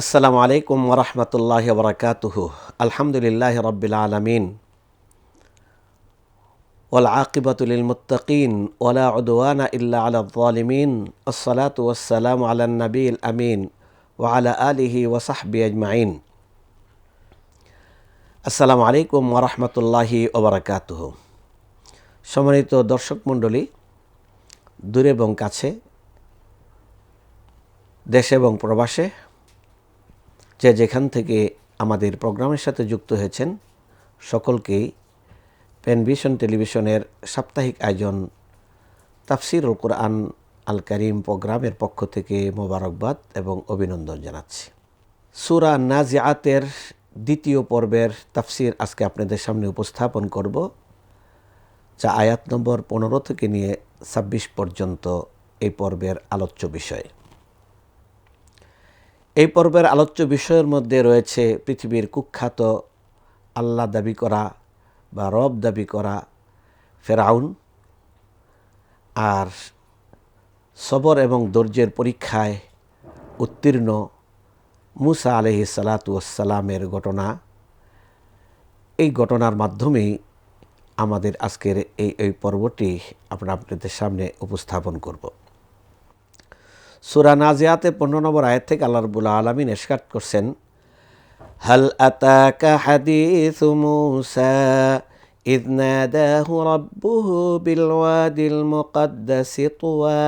আসসালামু আলাইকুম ওরহমতুল্লাহি ওবরাকাতুহু। আলহামদুলিল্লাহি রাব্বিল আলামিন ওয়াল আকিবাতু লিল মুত্তাকিন ওয়ালা উদওয়ানা ইল্লা আলাল যালিমিন। আসসালাতু ওয়াসসালামু আলান নবিয়িল আমিন ওয়া আলা আলিহি ওয়া সাহবিহি আজমাইন। আসসালামু আলাইকুম ওরহমতুল্লাহি ওবরাকাতুহু। সম্মানিত দর্শক মণ্ডলী, দূরে এবং কাছে, দেশে এবং প্রবাসে যে যেখান থেকে আমাদের প্রোগ্রামের সাথে যুক্ত হয়েছেন সকলকেই পেনভিশন টেলিভিশনের সাপ্তাহিক আয়োজন তাফসিরুল কুরআন আল কারীম প্রোগ্রামের পক্ষ থেকে মোবারকবাদ এবং অভিনন্দন জানাচ্ছি। সূরা নাজিআতের দ্বিতীয় পর্বের তাফসির আজকে আপনাদের সামনে উপস্থাপন করব, যা আয়াত নম্বর 15 থেকে নিয়ে 26 পর্যন্ত এই পর্বের আলোচ্য বিষয়। এই পর্বের আলোচ্য বিষয়ের মধ্যে রয়েছে পৃথিবীর কুখ্যাত আল্লাহ দাবি করা বা রব দাবি করা ফেরাউন, আর সবর এবং ধৈর্যের পরীক্ষায় উত্তীর্ণ মুসা আলাইহিস সালাতু ওয়াসসালামের ঘটনা। এই ঘটনার মাধ্যমেই আমাদের আজকের এই পর্বটি আপনাদের সামনে উপস্থাপন করব। সূরা নাজিআতে 15 নম্বর আয়াত থেকে আল্লাহ রাব্বুল আলামিন ইরশাদ করছেন, হাল আতাকা হাদিসু মুসা ইয নাদাহু রাব্বুহু বিল ওয়াদিল মুকাদ্দাসি তুওয়া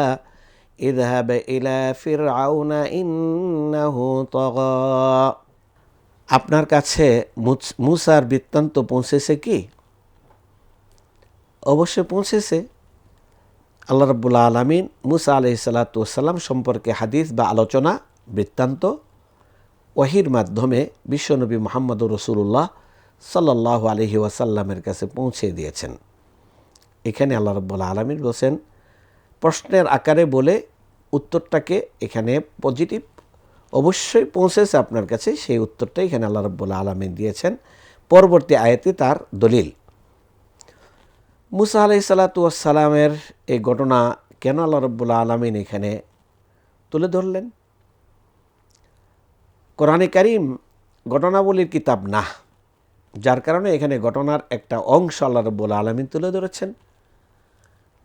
ইযহাব ইলা ফিরআউনা ইন্নাহু তাগা। আপনার কাছে মুসার বৃত্তান্ত পৌঁছেছে কি? অবশ্যই পৌঁছেছে। আল্লাহ রাব্বুল আলামিন মুসা আলাইহিস সালাতু ওয়াসসালাম সম্পর্কে হাদিস বা আলোচনা বৃত্তান্ত ওয়াহির মাধ্যমে বিশ্বনবী মুহাম্মদুর রাসূলুল্লাহ সাল্লাল্লাহু আলাইহি ওয়াসাল্লামের কাছে পৌঁছে দিয়েছেন। এখানে আল্লাহ রাব্বুল আলামিন বলেন, প্রশ্নের আকারে বলে উত্তরটাকে এখানে পজিটিভ, অবশ্যই পৌঁছেছে আপনার কাছে, সেই উত্তরটা এখানে আল্লাহ রাব্বুল আলামিন দিয়েছেন। পরবর্তী আয়াতে তার দলিল। মুসা আলাইহিস সালাতু ওয়াসসালামের এই ঘটনা কেন আল্লাহ রাব্বুল আলামিন এখানে তুলে ধরলেন? কোরআনে কারীম ঘটনাবলীর কিতাব না, যার কারণে এখানে ঘটনার একটা অংশ আল্লাহ রাব্বুল আলামিন তুলে ধরেছেন।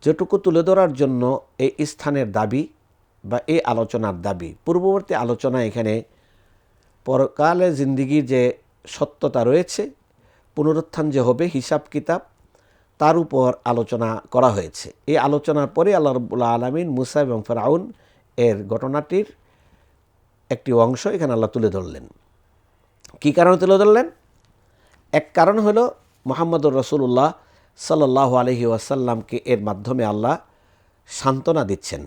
যেটুকু তুলে ধরার জন্য এই স্থানের দাবি বা এই আলোচনার দাবি। পূর্ববর্তী আলোচনা এখানে পরকালে জিন্দিগির যে সত্যতা রয়েছে, পুনরুত্থান যে হবে, হিসাব কিতাব, তার উপর আলোচনা করা হয়েছে। এই আলোচনার পরে আল্লাহ রাব্বুল আলামিন মুসা এবং ফিরআউন এর ঘটনাটির একটি অংশ এখানে আল্লাহ তুলে ধরলেন। কী কারণে তুলে ধরলেন? এক কারণ হলো মুহাম্মদুর রাসূলুল্লাহ সাল্লাল্লাহু আলাইহি ওয়াসাল্লামকে এর মাধ্যমে আল্লাহ সান্ত্বনা দিচ্ছেন।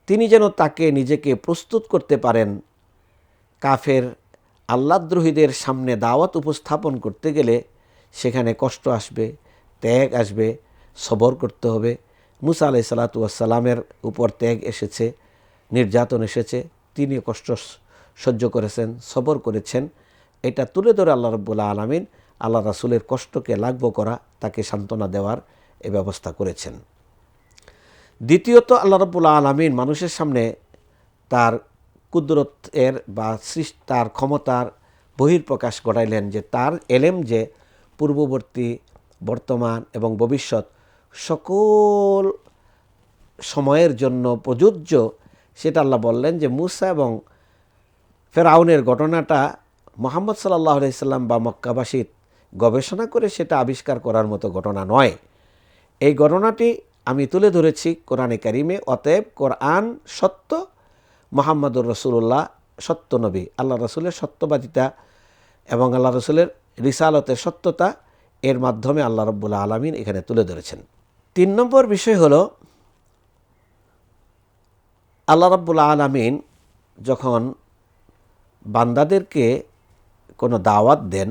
তিনি যেন তাকে নিজেকে প্রস্তুত করতে পারেন কাফের আল্লাহদ্রোহীদের সামনে দাওয়াত উপস্থাপন করতে গেলে সেখানে কষ্ট আসবে, ত্যাগ আসবে, সবর করতে হবে। মুসা আলাইহিস সালাতু ওয়াসসালামের উপর ত্যাগ এসেছে, নির্যাতন এসেছে, তিনি কষ্ট সহ্য করেছেন, সবর করেছেন। এটা তুলে ধরে আল্লাহ রাব্বুল আলামিন আল্লাহ রাসূলের কষ্টকে লাঘব করা, তাকে সান্ত্বনা দেওয়ার এই ব্যবস্থা করেছেন। দ্বিতীয়ত, আল্লাহ রাব্বুল আলামিন মানুষের সামনে তার কুদরতের বা তার ক্ষমতার বহিঃপ্রকাশ ঘটাইলেন, যে তার এলেম যে পূর্ববর্তী, বর্তমান এবং ভবিষ্যৎ সকল সময়ের জন্য প্রযোজ্য, সেটা আল্লাহ বললেন যে মুসা এবং ফেরাউনের ঘটনাটা মুহাম্মদ সাল্লাল্লাহু আলাইহি সাল্লাম বা মক্কাবাসী গবেষণা করে সেটা আবিষ্কার করার মতো ঘটনা নয়। এই ঘটনাটি আমি তুলে ধরেছি কোরআনে কারিমে। অতএব কোরআন সত্য, মুহাম্মদুর রাসূলুল্লাহ সত্য নবী, আল্লাহ রাসূলের সত্যবাদিতা এবং আল্লাহ রাসূলের রিসালতের সত্যতা, এর মাধ্যমে আল্লাহ রাব্বুল আলামিন এখানে তুলে ধরেছেন। 3 নম্বর বিষয় হলো, আল্লাহ রাব্বুল আলামিন যখন বান্দাদেরকে কোনো দাওয়াত দেন,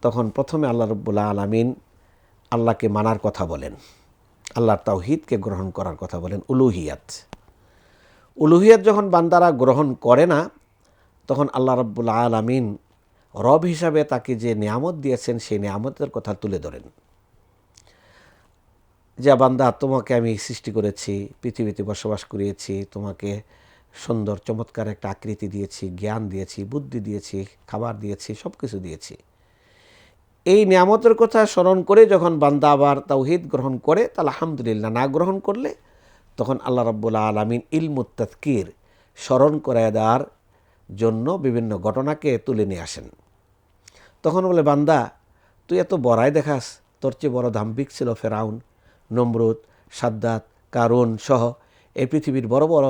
তখন প্রথমে আল্লাহ রাব্বুল আলামিন আল্লাহকে মানার কথা বলেন, আল্লাহর তাওহীদকে গ্রহণ করার কথা বলেন। উলুহিয়াত যখন বান্দারা গ্রহণ করে না, তখন আল্লাহ রাব্বুল আলামিন রব হিসাবে তাকে যে নিয়ামত দিয়েছেন সেই নিয়ামতের কথা তুলে ধরেন। যে বান্দা, তোমাকে আমি সৃষ্টি করেছি, পৃথিবীতে বসবাস করিয়েছি, তোমাকে সুন্দর চমৎকার একটা আকৃতি দিয়েছি, জ্ঞান দিয়েছি, বুদ্ধি দিয়েছি, খাবার দিয়েছি, সব কিছু দিয়েছি। এই নিয়ামতের কথা স্মরণ করে যখন বান্দা আবার তাওহীদ গ্রহণ করে, তাহলে আলহামদুলিল্লাহ। না গ্রহণ করলে তখন আল্লাহ রাব্বুল আলামিন ইলমুত তাযকির, স্মরণ করায় দেওয়ার জন্য বিভিন্ন ঘটনাকে তুলে নিয়ে আসেন। তখন বলে, বান্দা তুই এত বড়াই দেখাস, তোর চেয়ে বড় দাম্ভিক ছিল ফেরাউন, নমরুদ, সাদ্দাত, কারুন সহ এই পৃথিবীর বড় বড়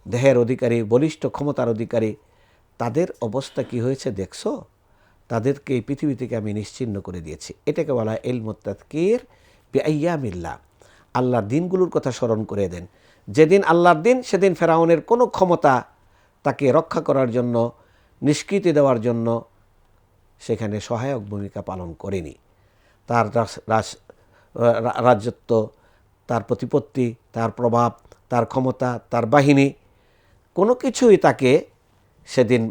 দেহের অধিকারী, বলিষ্ঠ ক্ষমতার অধিকারী, তাদের অবস্থা কি হয়েছে দেখছো? তাদেরকে এই পৃথিবী থেকে আমি নিশ্চিহ্ন করে দিয়েছি। এটাকে বলা হয় ইলমুত তাযকির বিআইয়ামিল্লাহ। আল্লাহর দিনগুলোর কথা স্মরণ করে দেন। যেদিন আল্লাহর দিন, সেদিন ফেরাউনের কোনো ক্ষমতা তাকে রক্ষা করার জন্য, নিষ্কৃতি দেওয়ার জন্য সেখানে সহায়ক ভূমিকা পালন করেনি। তার রাজত্ব, তার প্রতিপত্তি, তার প্রভাব, তার ক্ষমতা, তার বাহিনী, কোনো কিছুই তাকে সেদিন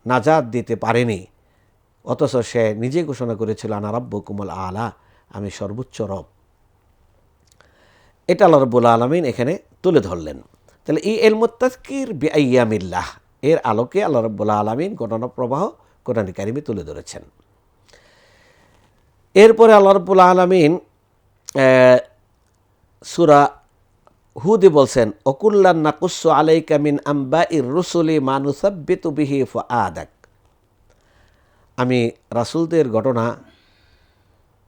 নাজাত দিতে পারেনি। অথচ সে নিজে ঘোষণা করেছিল, আনা রাব্বুকুমুল আলা, আমি সর্বোচ্চ রব। এটা আল্লাহ রাব্বুল আলামিন এখানে তুলে ধরলেন। তাহলে এই ইলমুত তাযকির বিআইয়ামিল্লাহ, এর আলোকে আল্লাহ রাব্বুল আলামিন ঘটনা প্রবাহ কোরআন কারিমে তুলে ধরেছেন। এরপরে আল্লাহ রাব্বুল আলামিন সূরা হুদে বলছেন, অকুল্লান নাকুসু আলাইকা মিন আম্বাইর রুসুলি মা নুসাব্বিতু বিহি ফুআদাক। আমি রাসূলদের ঘটনা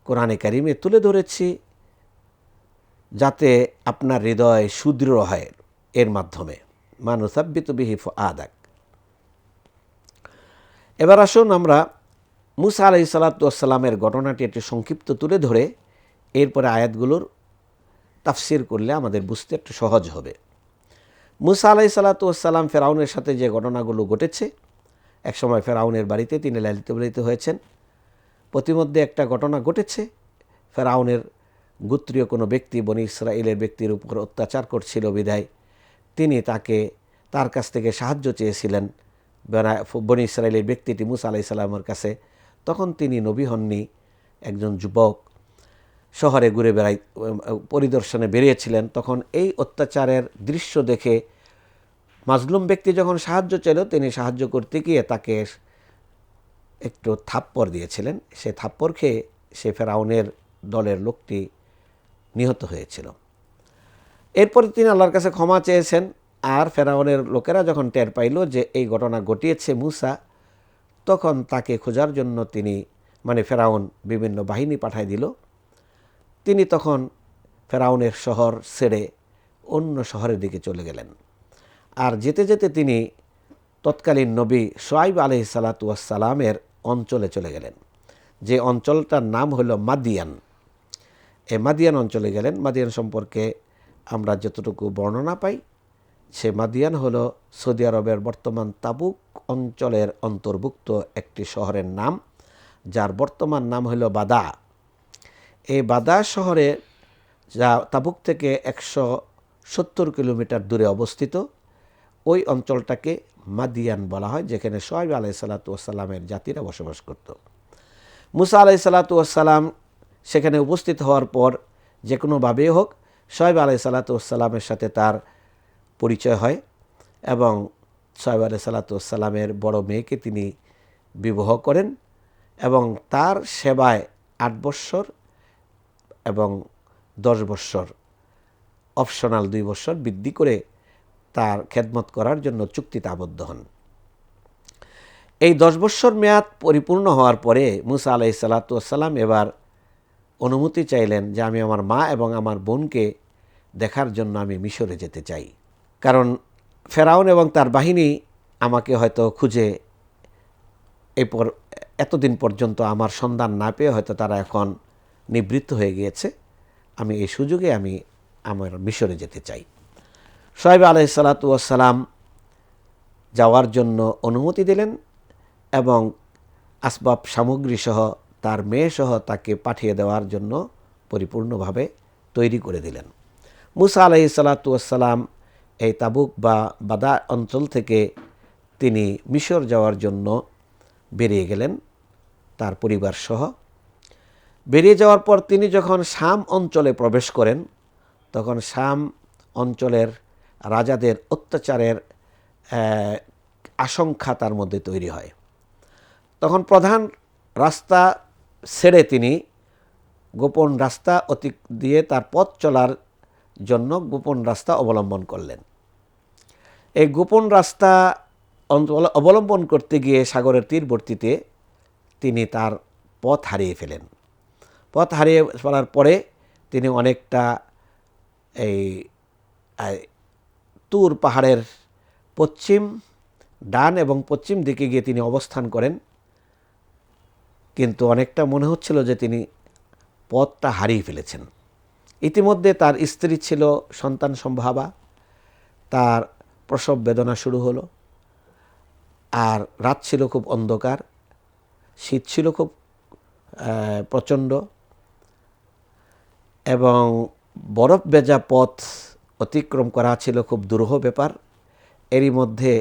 কোরআনে কারিমে তুলে ধরেছি যাতে আপনার হৃদয় সুদৃঢ় হয় এর মাধ্যমে। মা নুসাব্বিতু বিহি ফুআদাক। এবার আসুন আমরা মুসা আলাইহিস সালাতু ওয়াস সালামের ঘটনাটি একটু সংক্ষিপ্ত তুলে ধরে এরপরে আয়াতগুলোর তাফসির করলে আমাদের বুঝতে একটু সহজ হবে। মুসা আলাইহিস সালাতু ওয়াস সালাম ফেরাউনের সাথে যে ঘটনাগুলো ঘটেছে, একসময় ফেরাউনের বাড়িতে তিনি লালিত পালিত হয়েছেন। প্রতিমধ্যে একটা ঘটনা ঘটেছে, ফেরাউনের গোত্রীয় কোনো ব্যক্তি বনি ইসরাইলের ব্যক্তির উপর অত্যাচার করছিল বিধায় তিনি তার কাছ থেকে সাহায্য চেয়েছিলেন, বনি ইসরাইলের ব্যক্তিটি মুসা আলাইহিস সালামের কাছে। তখন তিনি নবী হননি, একজন যুবক শহরে ঘুরে পরিদর্শনে বেরিয়েছিলেন। তখন এই অত্যাচারের দৃশ্য দেখে মাজলুম ব্যক্তি যখন সাহায্য চাইল, তিনি সাহায্য করতে গিয়ে তাকে একটু থাপ্পড় দিয়েছিলেন। সে থাপ্পড় খেয়ে সে ফেরাউনের দলের লোকটি নিহত হয়েছিল। এরপরে তিনি আল্লাহর কাছে ক্ষমা চেয়েছেন। আর ফেরাউনের লোকেরা যখন টের পাইল যে এই ঘটনা ঘটিয়েছে মুসা, তখন তাকে খোঁজার জন্য ফেরাউন বিভিন্ন বাহিনী পাঠায় দিল। তিনি তখন ফেরাউনের শহর ছেড়ে অন্য শহরের দিকে চলে গেলেন। আর যেতে যেতে তিনি তৎকালীন নবী শুআয়ব আলাইহিস সালাতু ওয়াস সালামের অঞ্চলে চলে গেলেন, যে অঞ্চলটার নাম হলো মাদিয়ান। এই মাদিয়ান অঞ্চলে গেলেন। মাদিয়ান সম্পর্কে আমরা যতটুকু বর্ণনা পাই, সে মাদিয়ান হলো সৌদি আরবের বর্তমান তাবুক অঞ্চলের অন্তর্ভুক্ত একটি শহরের নাম, যার বর্তমান নাম হলো বাদা। এই বাদা শহরে, যা তাবুক থেকে 170 কিলোমিটার দূরে অবস্থিত, ওই অঞ্চলটাকে মাদিয়ান বলা হয়, যেখানে শুআয়ব আলাইহিস সালাতু ওয়াস সালামের জাতিরা বসবাস করত। মুসা আলাইহিস সালাতু ওয়াস সালাম সেখানে উপস্থিত হওয়ার পর যে কোনোভাবেই হোক শুআয়ব আলাইহিস সালাতু ওয়াস সালামের সাথে তার পরিচয় হয় এবং শুআয়ব আলাইহিস সালাতু ওয়াস সালামের বড় মেয়েকে তিনি বিবাহ করেন এবং তার সেবায় 8 বৎসর এবং 10 বৎসর অপশনাল 2 বৎসর বৃদ্ধি করে তার খেদমত করার জন্য চুক্তিতে আবদ্ধ হন। এই 10 বৎসর মেয়াদ পরিপূর্ণ হওয়ার পরে মুসা আলাইহিস সালাতু ওয়াস সালাম এবার অনুমতি চাইলেন যে আমি আমার মা এবং আমার বোনকে দেখার জন্য আমি মিশরে যেতে চাই। কারণ ফেরাউন এবং তার বাহিনী আমাকে হয়তো খুঁজে এতদিন পর্যন্ত আমার সন্ধান না পেয়ে হয়তো তারা এখন নিবৃত্ত হয়ে গিয়েছে। আমি এই সুযোগে আমার মিশরে যেতে চাই। শুআয়ব আলাইহিস সালাতু ওয়াস সালাম যাওয়ার জন্য অনুমতি দিলেন এবং আসবাব সামগ্রী সহ তার মেয়ে সহ তাকে পাঠিয়ে দেওয়ার জন্য পরিপূর্ণভাবে তৈরি করে দিলেন। মুসা আলাইহিস সালাতু ওয়াস সালাম এই তাবুক বা বাদা অঞ্চল থেকে তিনি মিশর যাওয়ার জন্য বেরিয়ে গেলেন তার পরিবার সহ। বেরিয়ে যাওয়ার পর তিনি যখন শাম অঞ্চলে প্রবেশ করেন, তখন শাম অঞ্চলের রাজাদের অত্যাচারের আশঙ্কা তার মধ্যে তৈরি হয়। তখন প্রধান রাস্তা ছেড়ে তিনি গোপন রাস্তা দিয়ে তার পথ চলার জন্য গোপন রাস্তা অবলম্বন করলেন। এই গোপন রাস্তা অবলম্বন করতে গিয়ে সাগরের তীরবর্তীতে তিনি তার পথ হারিয়ে ফেলেন। পথ হারিয়ে ফেলার পরে তিনি অনেকটা এই তুর পাহাড়ের ডান এবং পশ্চিম দিকে গিয়ে তিনি অবস্থান করেন, কিন্তু অনেকটা মনে হচ্ছিল যে তিনি পথটা হারিয়ে ফেলেছেন। ইতিমধ্যে তার স্ত্রী ছিল সন্তান সম্ভাবা, তার প্রসব বেদনা শুরু হলো, আর রাত ছিল খুব অন্ধকার, শীত ছিল খুব প্রচণ্ড, এবং বরফ ভেজা পথ অতিক্রম করা ছিল খুব দুরূহ ব্যাপার। এরই মধ্যে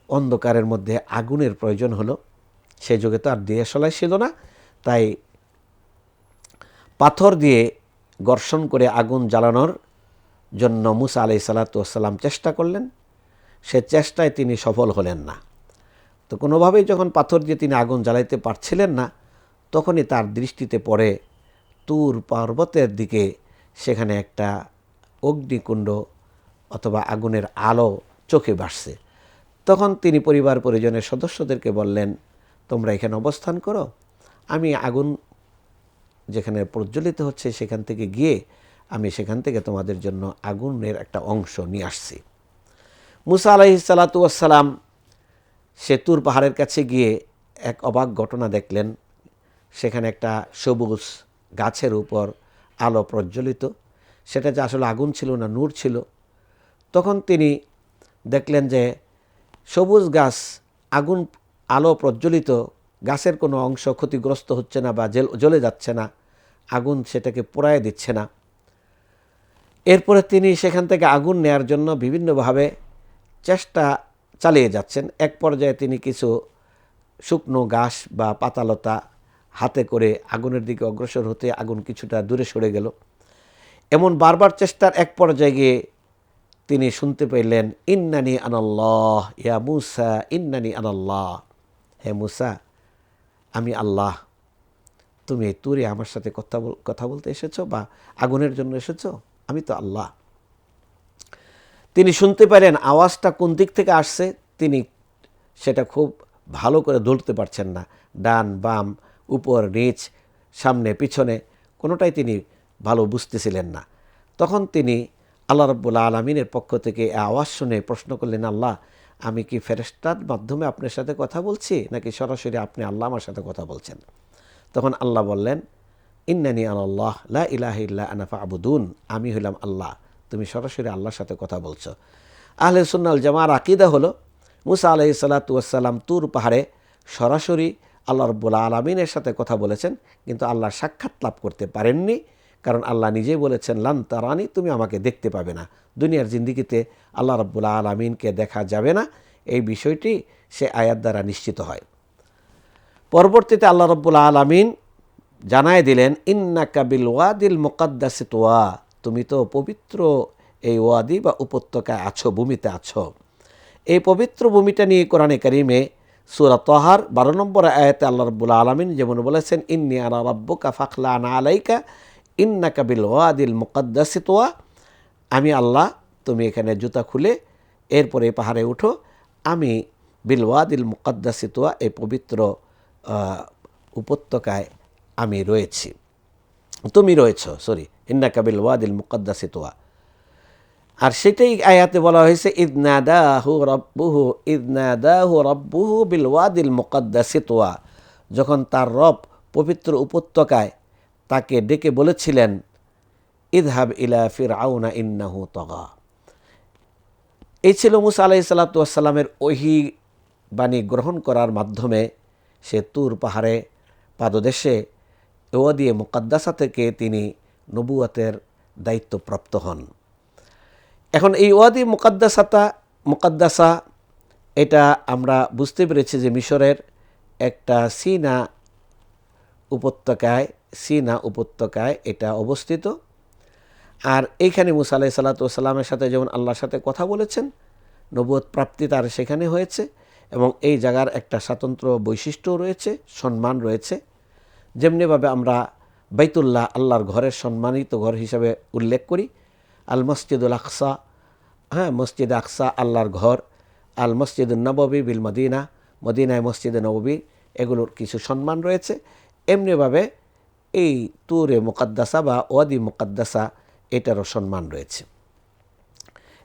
অন্ধকারের মধ্যে আগুনের প্রয়োজন হলো। সেই যুগে তো আর দিয়াশলাই ছিল না, তাই পাথর দিয়ে ঘর্ষণ করে আগুন জ্বালানোর জন্য মুসা আলাইহিস সালাতু ওয়াস সালাম চেষ্টা করলেন। সে চেষ্টায় তিনি সফল হলেন না। তো কোনোভাবেই যখন পাথর দিয়ে তিনি আগুন জ্বালাইতে পারছিলেন না, তখনই তার দৃষ্টিতে পড়ে তুর পর্বতের দিকে সেখানে একটা অগ্নিকুণ্ড অথবা আগুনের আলো চোখে ভাসছে। তখন তিনি পরিবার পরিজনের সদস্যদেরকে বললেন, তোমরা এখানে অবস্থান করো, আমি আগুন যেখানে প্রজ্বলিত হচ্ছে সেখান থেকে গিয়ে আমি সেখান থেকে তোমাদের জন্য আগুনের একটা অংশ নিয়ে আসছি। মুসা আলাইহিস সালাতু ওয়াস সালাম সে তুর পাহাড়ের কাছে গিয়ে এক অবাক ঘটনা দেখলেন। সেখানে একটা সবুজ গাছের উপর আলো প্রজ্বলিত, সেটা যে আসলে আগুন ছিল না, নূর ছিল। তখন তিনি দেখলেন যে সবুজ গাছ, আগুন আলো প্রজ্বলিত, গাছের কোনো অংশ ক্ষতিগ্রস্ত হচ্ছে না বা জ্বলে যাচ্ছে না, আগুন সেটাকে পোড়ায় দিচ্ছে না। এরপরে তিনি সেখান থেকে আগুন নেয়ার জন্য বিভিন্নভাবে চেষ্টা চালিয়ে যাচ্ছেন। এক পর্যায়ে তিনি কিছু শুকনো ঘাস বা পাতালতা হাতে করে আগুনের দিকে অগ্রসর হতে আগুন কিছুটা দূরে সরে গেল। এমন বারবার চেষ্টার এক পর্যায়ে গিয়ে তিনি শুনতে পেলেন, ইন্নানি আনাল্লাহ ইয়া মুসা ইন্নানি আনাল্লাহ, হে মুসা আমি আল্লাহ, তুমি এই তুরে আমার সাথে কথা বলতে এসেছো বা আগুনের জন্য এসেছো? আমি তো আল্লাহ। তিনি শুনতে পেলেন আওয়াজটা কোন দিক থেকে আসছে, তিনি সেটা খুব ভালো করে ধরতে পারছেন না। ডান বাম, উপর নিচ, সামনে পিছনে কোনোটাই তিনি ভালো বুঝতেছিলেন না। তখন তিনি আল্লাহ রাব্বুল আলামিনের পক্ষ থেকে আওয়াজ শুনে প্রশ্ন করলেন, আল্লাহ, আমি কি ফেরেশতার মাধ্যমে আপনার সাথে কথা বলছি নাকি সরাসরি আপনি আল্লাহ আমার সাথে কথা বলছেন? তখন আল্লাহ বললেন, ইন্নানি আনাল্লাহ লা ইলাহা ইল্লা আনা ফা'বুদুন, আমি হলাম আল্লাহ, তুমি সরাসরি আল্লাহর সাথে কথা বলছো। আহলে সুন্নাহ ওয়াল জামাআর আকীদা হলো মুসা আলাইহিস সালাতু ওয়াস সালাম তুর পাহাড়ে সরাসরি আল্লাহ রাব্বুল আলামিনের সাথে কথা বলেছেন, কিন্তু আল্লাহর সাক্ষাৎ লাভ করতে পারেননি। কারণ আল্লাহ নিজেই বলেছেন, লান তারানি, তুমি আমাকে দেখতে পাবে না, দুনিয়ার জিন্দিগিতে আল্লাহ রাব্বুল আলামিনকে দেখা যাবে না। এই বিষয়টি সে আয়াত দ্বারা নিশ্চিত হয়। পরবর্তীতে আল্লাহ রাব্বুল আলামিন জানায় দিলেন, ইন্নাকা বিল ওয়াদিল মুকাদ্দাসি তুয়া, তুমি তো পবিত্র এই ওয়াদি বা উপত্যকায় আছো, ভূমিতে আছো। এই পবিত্র ভূমিটা নিয়ে কোরআনে কারিমে সূরা তাহার 12 নম্বর আয়াতে আল্লাহ রাব্বুল আলামিন যেমন বলেছেন, ইন্নী আনা রাব্বুকা ফাখলা'না আলাইকা ইন্নাকা বিল ওয়াদিল মুকাদ্দাসি তুয়া, আমি আল্লাহ, তুমি এখানে জুতা খুলে এরপরে পাহাড়ে উঠো, আমি বিল ওয়াদিল মুকাদ্দাসি তুয়া, এই পবিত্র উপত্যকায় আমি রয়েছি, তুমি রয়েছো, ইন্নাকা বিল ওয়াদিল মুকাদ্দাসি তুয়া। আর সেটাই আয়াতে বলা হয়েছে, ইদনাদাহু রাব্বুহু বিল ওয়াদিল মুকাদ্দাসি তুয়া, যখন তার রব পবিত্র উপত্যকায় তাকে ডেকে বলেছিলেন, ইযহাব ইলা ফিরআউনা ইন্নাহু তাগা। এই ছিল মুসা আলাইহিস সালাতু ওয়াস সালামের ওহী বাণী গ্রহণ করার মাধ্যমে সে তুর পাহাড়ে পাদদেশে ওয়াদি মুকাদ্দাসা থেকে তিনি নবুয়তের দায়িত্বপ্রাপ্ত হন। এখন এই ওয়াদি মুকাদ্দাসা এটা আমরা বুঝতে পেরেছি যে মিশরের একটা সিনা উপত্যকায় এটা অবস্থিত। আর এইখানে মুসা আলাইহিস সালাতু ওয়াস সালামের সাথে যেমন আল্লাহর সাথে কথা বলেছেন, নবুয়ত প্রাপ্তি তার সেখানে হয়েছে এবং এই জায়গার একটা স্বতন্ত্র বৈশিষ্ট্য রয়েছে, সম্মান রয়েছে। যেমনিভাবে আমরা বাইতুল্লাহ আল্লাহর ঘরের সম্মানিত ঘর হিসাবে উল্লেখ করি, আল মসজিদুল আকসা, হ্যাঁ মসজিদ আকসা আল্লাহর ঘর, আল মসজিদুল নববী বিল মদিনা, মদিনায় মসজিদে নববী, এগুলোর কিছু সম্মান রয়েছে। এমনিভাবে এই তুরে মুকাদ্দাসা বা ওয়াদি মুকাদ্দাসা এটারও সম্মান রয়েছে।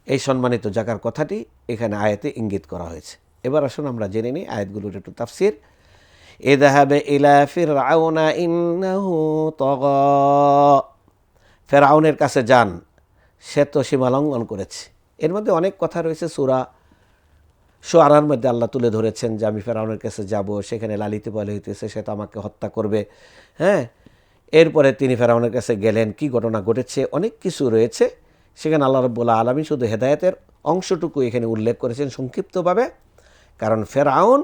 এই সম্মানিত জায়গার কথাটি এখানে আয়াতে ইঙ্গিত করা হয়েছে। এবার আসুন আমরা জেনে নিই আয়াতগুলোর একটু তাফসীর। ইযহাব ইলা ফিরআউনা ইন্নাহু তাগা, ফেরাউনের কাছে যান, সে তো সীমালঙ্ঘন করেছে। এর মধ্যে অনেক কথা রয়েছে। সূরা শুআরার মধ্যে আল্লাহ তুলে ধরেছেন যে আমি ফেরাউনের কাছে যাব, সেখানে লালিত পালিত হইতেছে, সে তো আমাকে হত্যা করবে। হ্যাঁ, এরপরে তিনি ফেরাউনের কাছে গেলেন, কি ঘটনা ঘটেছে অনেক কিছু রয়েছে সেখানে। আল্লাহ রাব্বুল আলামিন শুধু হেদায়েতের অংশটুকু এখানে উল্লেখ করেছেন সংক্ষিপ্তভাবে, কারণ ফেরাউন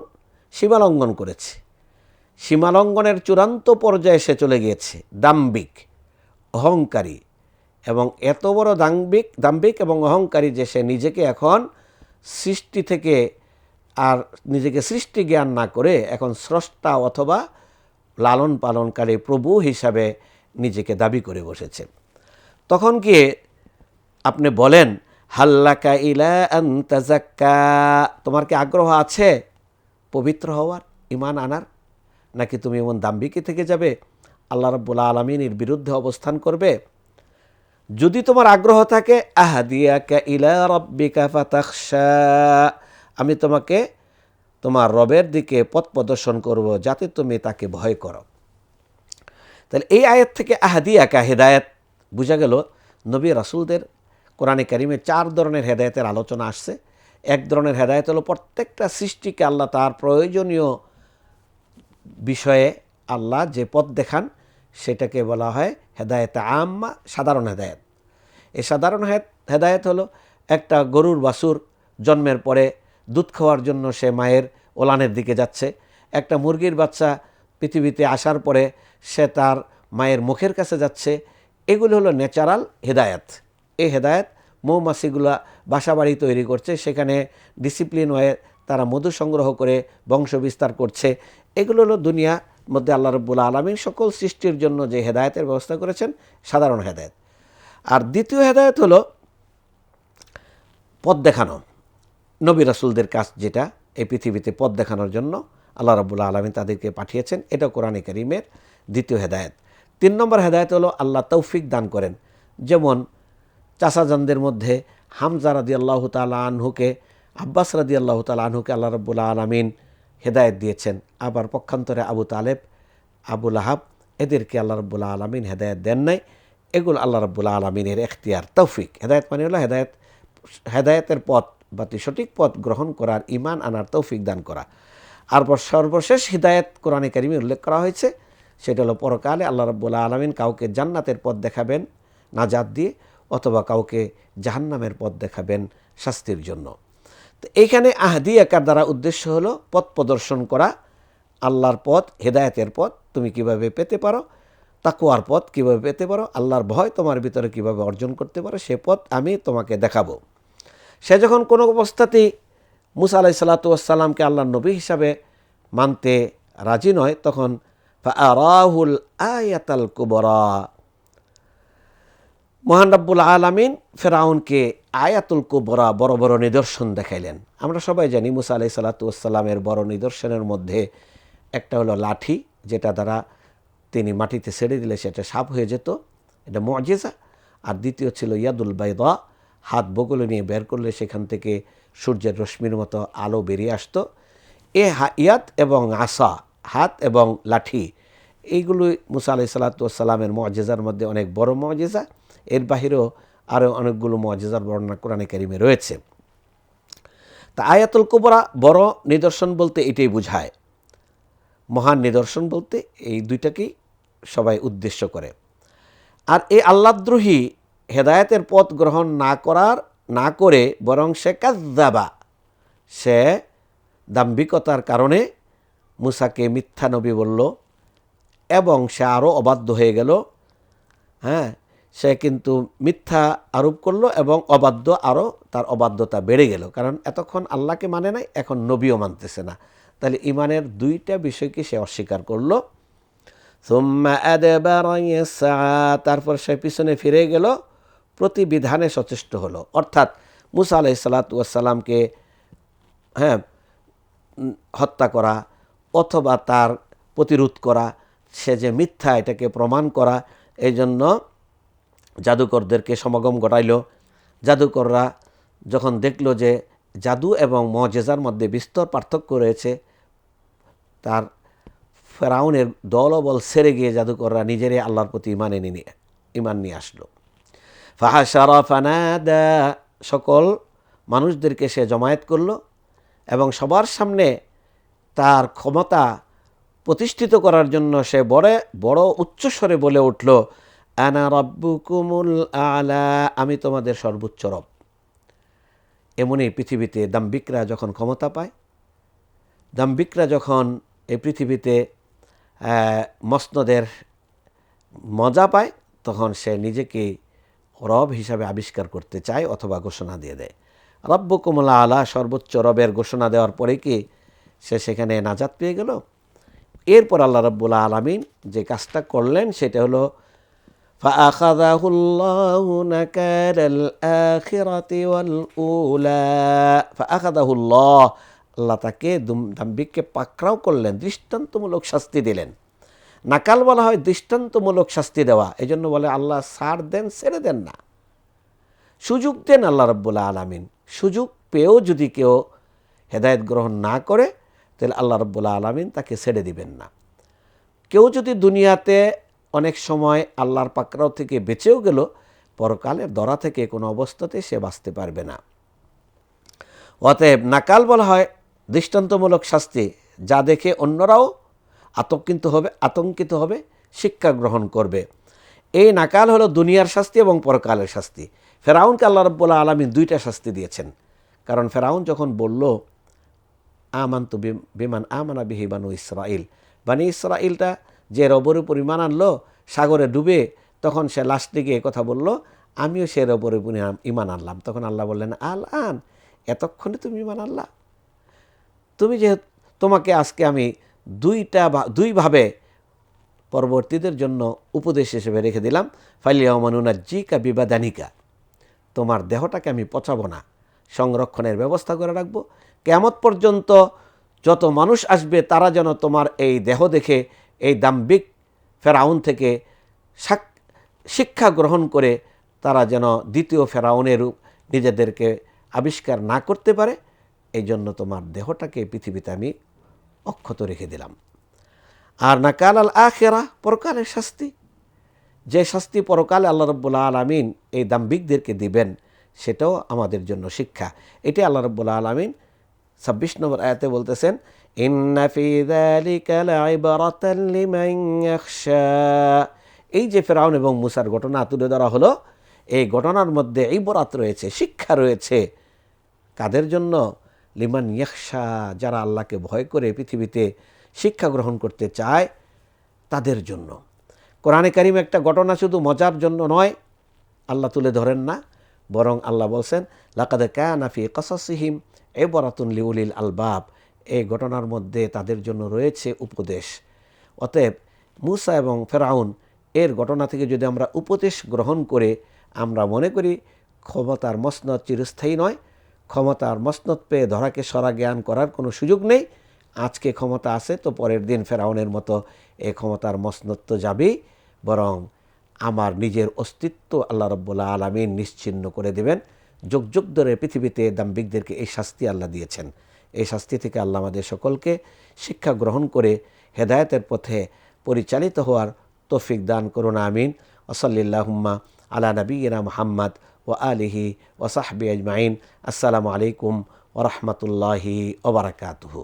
সীমালঙ্ঘন করেছে, সীমালঙ্ঘনের চূড়ান্ত পর্যায়ে সে চলে গিয়েছে। দাম্ভিক, অহংকারী, এবং এত বড় দাম্ভিক এবং অহংকারী যে সে নিজেকে এখন সৃষ্টি থেকে আর নিজেকে সৃষ্টি জ্ঞান না করে এখন স্রষ্টা অথবা লালন পালনকারী প্রভু হিসাবে নিজেকে দাবি করে বসেছে। তখন কি আপনি বলেন হাল্লাকা ইলা আন তাযাক্কা, তোমার কি আগ্রহ আছে পবিত্র হওয়ার, ঈমান আনার, নাকি তুমি এমন দাম্ভিকই থেকে যাবে, আল্লাহ রাব্বুল আলামিনের বিরুদ্ধে অবস্থান করবে? যদি তোমার আগ্রহ থাকে, আহদিয়াকা ইলা রাব্বিকা ফাতাখশা, আমি তোমাকে তোমার রবের দিকে পথ প্রদর্শন করব যাতে তুমি তাকে ভয় করো। তাহলে এই আয়াত থেকে আহদিয়াকা হেদায়েত বোঝা গেল। নবী রাসূলদের কোরআনে কারিমে 4 ধরনের হেদায়েতের আলোচনা আসছে। এক ধরনের হেদায়েত হলো প্রত্যেকটা সৃষ্টিকে আল্লাহ তার প্রয়োজনীয় বিষয়ে আল্লাহ যে পথ দেখান সেটাকে বলা হয় হেদায়েতে আম্মা, সাধারণ হেদায়েত। এই সাধারণ হেদায়েত হলো একটা গরুর বাছুর জন্মের পরে দুধ খাওয়ার জন্য সে মায়ের ওলানের দিকে যাচ্ছে, একটা মুরগির বাচ্চা পৃথিবীতে আসার পরে সে তার মায়ের মুখের কাছে যাচ্ছে। এগুলো হলো ন্যাচারাল হেদায়েত। এই হেদায়েত মৌমাছিগুলা বাসাবাড়ি তৈরি করছে, সেখানে ডিসিপ্লিন হয়ে তারা মধু সংগ্রহ করে বংশ বিস্তার করছে। এগুলো হলো দুনিয়ার মধ্যে আল্লাহ রাব্বুল আলামিন সকল সৃষ্টির জন্য যে হেদায়েতের ব্যবস্থা করেছেন, সাধারণ হেদায়েত। আর দ্বিতীয় হেদায়েত হলো পথ দেখানো, নবী রাসূলদের কাজ, যেটা এই পৃথিবীতে পথ দেখানোর জন্য আল্লাহ রাব্বুল আলামিন তাদেরকে পাঠিয়েছেন। এটা কোরআনে কারীমের দ্বিতীয় হেদায়েত। 3 নম্বর হেদায়েত হলো আল্লাহ তৌফিক দান করেন। যেমন চাচাজানদের মধ্যে হামজা রাদিয়াল্লাহু তাআলা আনহুকে, আব্বাস রাদিয়াল্লাহু তাআলা আনহুকে আল্লাহ রাব্বুল আলামিন হেদায়েত দিয়েছেন। আবার পক্ষান্তরে আবু তালেব, আবু লাহাব, এদেরকে আল্লাহ রাব্বুল আলামিন হেদায়েত দেন নাই। এগুলো আল্লাহ রাব্বুল আলামিনের এখতিয়ার, তৌফিক। হেদায়েত মানে হলো হেদায়েতের পথ বা সঠিক পথ গ্রহণ করার, ঈমান আনার তৌফিক দান করা। আর সর্বশেষ হিদায়েত কোরআনে কারিমে উল্লেখ করা হয়েছে, সেটা হলো পরকালে আল্লাহ রাব্বুল আলামিন কাউকে জান্নাতের পথ দেখাবেন নাজাত দিয়ে, অথবা কাউকে জাহান্নামের পথ দেখাবেন শাস্তির জন্য। তো এইখানে আহদিয়াকার দ্বারা উদ্দেশ্য হলো পথ প্রদর্শন করা, আল্লাহর পথ, হেদায়েতের পথ তুমি কিভাবে পেতে পারো, তাকওয়ার পথ কিভাবে পেতে পারো, আল্লাহর ভয় তোমার ভিতরে কিভাবে অর্জন করতে পারো, সে পথ আমি তোমাকে দেখাবো। সে যখন কোনো অবস্থাতেই মুসা আলাইহিস সালাতু ওয়াস সালামকে আল্লাহর নবী হিসাবে মানতে রাজি নয়, তখন ফাআরাহুল আয়াতাল কুবরা, মহান রব্বুল আলামিন ফেরাউনকে আয়াতুল কুবরা, বড় বড় নিদর্শন দেখাইলেন। আমরা সবাই জানি মুসা আলাইহিস সালাতু ওয়াস সালামের বড় নিদর্শনের মধ্যে একটা হলো লাঠি, যেটা দ্বারা তিনি মাটিতে ছেড়ে দিলে সেটা সাপ হয়ে যেত, এটা মুআজিজা। আর দ্বিতীয় ছিল ইয়াদুল বাইদা, হাত বগলে নিয়ে বের করলে সেখান থেকে সূর্যের রশ্মির মতো আলো বেরিয়ে আসতো। ইয়াদ এবং আসা, হাত এবং লাঠি, এইগুলোই মুসা আলাইহিস সালাতু ওয়াস সালামের মুআজিজার মধ্যে অনেক বড় মুআজিজা। এর বাহিরেও আরও অনেকগুলো মুআজিজার বর্ণনা কোরআনে কারিমে রয়েছে। তা আয়াতুল কুবরা, বড় নিদর্শন বলতে এটাই বোঝায়। মহান নিদর্শন বলতে এই দুইটাকেই সবাই উদ্দেশ্য করে। আর এই আল্লাহদ্রোহী হেদায়েতের পথ গ্রহণ না করে বরং সে কাযযাবা, সে দাম্ভিকতার কারণে মুসাকে মিথ্যা নবী বলল এবং সে আরও অবাধ্য হয়ে গেল। হ্যাঁ, সে কিন্তু মিথ্যা আরোপ করলো এবং অবাধ্য আরও তার অবাধ্যতা বেড়ে গেল, কারণ এতক্ষণ আল্লাহকে মানে নাই, এখন নবীও মানতেছে না। তাহলে ইমানের দুইটা বিষয়কে সে অস্বীকার করলো। সুম্মা আদবারা ইয়াসআ, তারপর সে পিছনে ফিরে গেল, প্রতিবিধানে সচেষ্ট হলো, অর্থাৎ মুসা আলাইহিস সালাতু ওয়াস সালামকে হত্যা করা অথবা তার প্রতিরোধ করা, সে যে মিথ্যা এটাকে প্রমাণ করা। এই জন্য জাদুকরদেরকে সমাগম ঘটাইল। জাদুকররা যখন দেখল যে জাদু এবং মুজিজার মধ্যে বিস্তর পার্থক্য রয়েছে, তার ফেরাউনের দলবল সেরে গিয়ে জাদুকররা নিজেরাই আল্লাহর প্রতি ইমান নিয়ে আসলো। ফাহাশারা ফানাদা, সকল মানুষদেরকে সে জমায়েত করলো এবং সবার সামনে তার ক্ষমতা প্রতিষ্ঠিত করার জন্য সে বড় উচ্চস্বরে বলে উঠল, আনা রাব্বুকুমুল আলা, আমি তোমাদের সর্বোচ্চ রব। এমনই পৃথিবীতে দাম্ভিকরা যখন ক্ষমতা পায়, দাম্ভিকরা যখন এই পৃথিবীতে মসনদের মজা পায়, তখন সে নিজেকে রব হিসাবে আবিষ্কার করতে চায় অথবা ঘোষণা দিয়ে দেয়। রাব্বুকুমুল আলা, সর্বোচ্চ রবের ঘোষণা দেওয়ার পরে কি সে সেখানে নাজাত পেয়ে গেল? এরপর আল্লাহ রাব্বুল আলামিন যে কাজটা করলেন সেটা হলো ফাআখাযাহুল্লাহু নাকালাল আখিরাতি ওয়াল উলা। ফাআখাযাহুল্লাহ, আল্লাহ তাকে দাম্ভিককে পাকড়াও করলেন, দৃষ্টান্তমূলক শাস্তি দিলেন। নাকাল বলা হয় দৃষ্টান্তমূলক শাস্তি দেওয়া, এই জন্য বলে আল্লাহ ছাড় দেন, ছেড়ে দেন না, সুযোগ দেন আল্লাহ রাব্বুল আলামিন। সুযোগ পেয়েও যদি কেউ হেদায়েত গ্রহণ না করে, তাহলে আল্লাহ রাব্বুল আলামিন তাকে ছেড়ে দিবেন না। কেউ যদি দুনিয়াতে অনেক সময় আল্লাহর পাকড়াও থেকে বেঁচেও গেল, পরকালের দরা থেকে কোনো অবস্থাতে সে বাঁচতে পারবে না। অতএব নাকাল বলা হয় দৃষ্টান্তমূলক শাস্তি, যা দেখে অন্যরাও আতঙ্কিত হবে, শিক্ষা গ্রহণ করবে। এই নাকাল হলো দুনিয়ার শাস্তি এবং পরকালের শাস্তি। ফেরাউনকে আল্লাহ রাব্বুল আলামিন দুইটা শাস্তি দিয়েছেন, কারণ ফেরাউন যখন বলল আমানতু বিমান আমানা বিহি বানু ইসরাইল, বানি ইসরাইলটা যে রবের উপর ঈমান আনলো সাগরে ডুবে, তখন সে লাস্ট দিকে কথা বলল আমিও সে রবের উপর ঈমান আনলাম। তখন আল্লাহ বললেন আল আন, এতক্ষণে তুমি ঈমান আনলা? তুমি যে তোমাকে আজকে আমি দুইভাবে পরবর্তীদের জন্য উপদেশ হিসেবে রেখে দিলাম। ফালিয়াউমানুনাজ্জিকা বিবাদানিকা, তোমার দেহটাকে আমি পচাবো না, সংরক্ষণের ব্যবস্থা করে রাখবো। কিয়ামত পর্যন্ত যত মানুষ আসবে তারা যেন তোমার এই দেহ দেখে এই দাম্ভিক ফেরাউন থেকে শিক্ষা গ্রহণ করে তারা যেন দ্বিতীয় ফেরাউনের নিজেদেরকে আবিষ্কার না করতে পারে, এই জন্য তোমার দেহটাকে পৃথিবীতে আমি অক্ষত রেখে দিলাম। আর নাকাল আল আখিরা, পরকালের শাস্তি, যে শাস্তি পরকালে আল্লাহ রাব্বুল আলামিন এই দাম্ভিকদেরকে দিবেন, সেটাও আমাদের জন্য শিক্ষা। এটি আল্লাহ রাব্বুল আলামিন 26 নম্বর আয়াতে বলতেছেন, ইন্না ফি যালিকা লাইবরাতান লিমান ইয়াখশা। এই যে ফেরাউন এবং মুসার ঘটনা তুলে ধরা হলো, এই ঘটনার মধ্যে ইবরাত রয়েছে, শিক্ষা রয়েছে। কাদের জন্য? লিমান ইয়াখশা, যারা আল্লাহকে ভয় করে পৃথিবীতে শিক্ষা গ্রহণ করতে চায় তাদের জন্য। কোরআনে কারিম একটা ঘটনা শুধু মজার জন্য নয় আল্লাহ তুলে ধরেন না, বরং আল্লাহ বলছেন লাকাদ কানা ফি কাসাসিহিম ইবরাতুন লিউলিল আলবাব, এই ঘটনার মধ্যে তাদের জন্য রয়েছে উপদেশ। অতএব মুসা এবং ফেরাউন এর ঘটনা থেকে যদি আমরা উপদেশ গ্রহণ করে আমরা মনে করি ক্ষমতার মসনদ চিরস্থায়ী নয়, ক্ষমতার মসনদ পেয়ে ধরাকে সরা জ্ঞান করার কোনো সুযোগ নেই, আজকে ক্ষমতা আছে তো পরের দিন ফেরাউনের মতো এই ক্ষমতার মসনদ তো যাবেই, বরং আমার নিজের অস্তিত্ব আল্লাহ রাব্বুল আলামিন নিশ্চিহ্ন করে দেবেন। যুগ যুগ ধরে পৃথিবীতে দাম্ভিকদেরকে এই শাস্তি আল্লাহ দিয়েছেন। এই শাস্তি থেকে আল্লাহ আমাদের সকলকে শিক্ষা গ্রহণ করে হেদায়েতের পথে পরিচালিত হওয়ার তৌফিক দান করুন, আমিন। ওয়াসাল্লাল্লাহুম্মা আলা নবিয়িনা মুহাম্মদ ওয়া আলিহি ওয়া সাহবিহি আজমাইন। আসসালামু আলাইকুম ওয়া রাহমাতুল্লাহি ওয়া বারাকাতুহু।